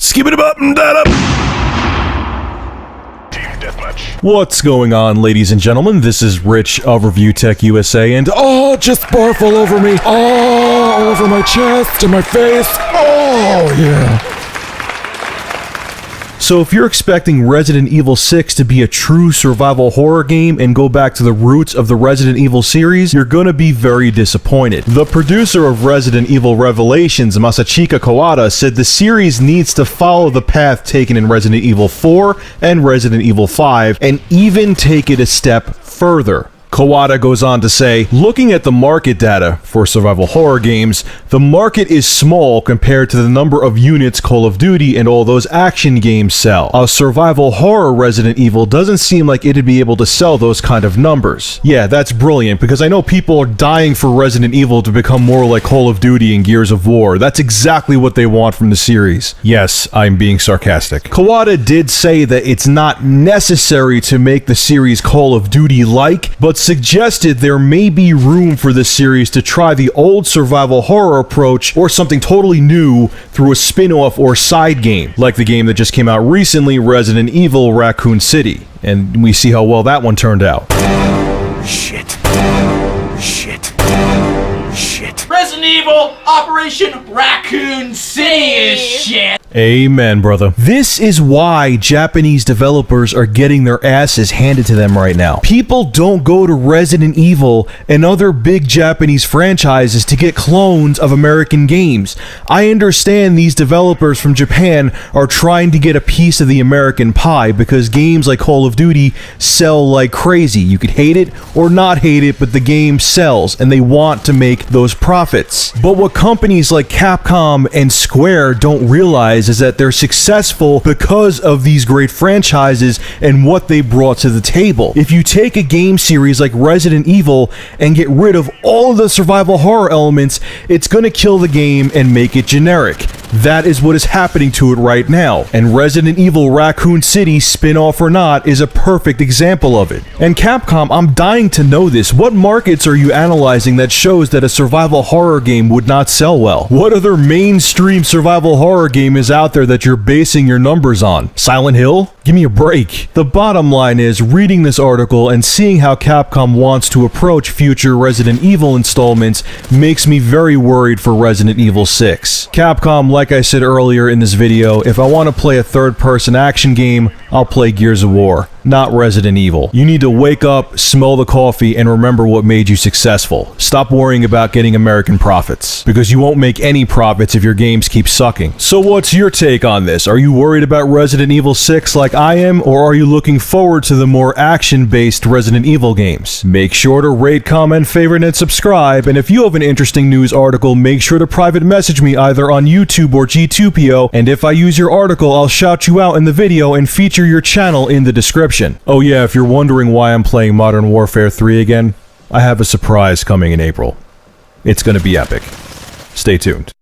Skip it up and that up. What's going on, ladies and gentlemen? This is Rich of Review Tech USA, and just barf all over me. All over my chest and my face. Oh, yeah. So if you're expecting Resident Evil 6 to be a true survival horror game and go back to the roots of the Resident Evil series, you're gonna be very disappointed. The producer of Resident Evil Revelations, Masachika Kawata, said the series needs to follow the path taken in Resident Evil 4 and Resident Evil 5, and even take it a step further. Kawata goes on to say, looking at the market data for survival horror games, the market is small compared to the number of units Call of Duty and all those action games sell. A survival horror Resident Evil doesn't seem like it'd be able to sell those kind of numbers. Yeah, that's brilliant, because I know people are dying for Resident Evil to become more like Call of Duty and Gears of War. That's exactly what they want from the series. Yes, I'm being sarcastic. Kawata did say that it's not necessary to make the series Call of Duty-like, but suggested there may be room for this series to try the old survival horror approach or something totally new through a spin-off or side game, like the game that just came out recently, Resident Evil Raccoon City. And we see how well that one turned out. Shit. Resident Evil Operation Raccoon City is shit! Amen, brother. This is why Japanese developers are getting their asses handed to them right now. People don't go to Resident Evil and other big Japanese franchises to get clones of American games. I understand these developers from Japan are trying to get a piece of the American pie because games like Call of Duty sell like crazy. You could hate it or not hate it, but the game sells and they want to make those profits. But what companies like Capcom and Square don't realize is that they're successful because of these great franchises and what they brought to the table. If you take a game series like Resident Evil and get rid of all of the survival horror elements, it's gonna kill the game and make it generic. That is what is happening to it right now, and Resident Evil Raccoon City, spin-off or not, is a perfect example of it. And Capcom, I'm dying to know this. What markets are you analyzing that shows that a survival horror game would not sell well? What other mainstream survival horror game is out there that you're basing your numbers on? Silent Hill? Give me a break. The bottom line is, reading this article and seeing how Capcom wants to approach future Resident Evil installments makes me very worried for Resident Evil 6. Capcom, like I said earlier in this video, if I want to play a third-person action game, I'll play Gears of War, not Resident Evil. You need to wake up, smell the coffee, and remember what made you successful. Stop worrying about getting American profits, because you won't make any profits if your games keep sucking. So what's your take on this? Are you worried about Resident Evil 6 like I am, or are you looking forward to the more action-based Resident Evil games? Make sure to rate, comment, favorite, and subscribe, and if you have an interesting news article, make sure to private message me either on YouTube or G2PO, and if I use your article, I'll shout you out in the video and feature your channel in the description. Oh yeah, if you're wondering why I'm playing Modern Warfare 3 again, I have a surprise coming in April. It's gonna be epic. Stay tuned.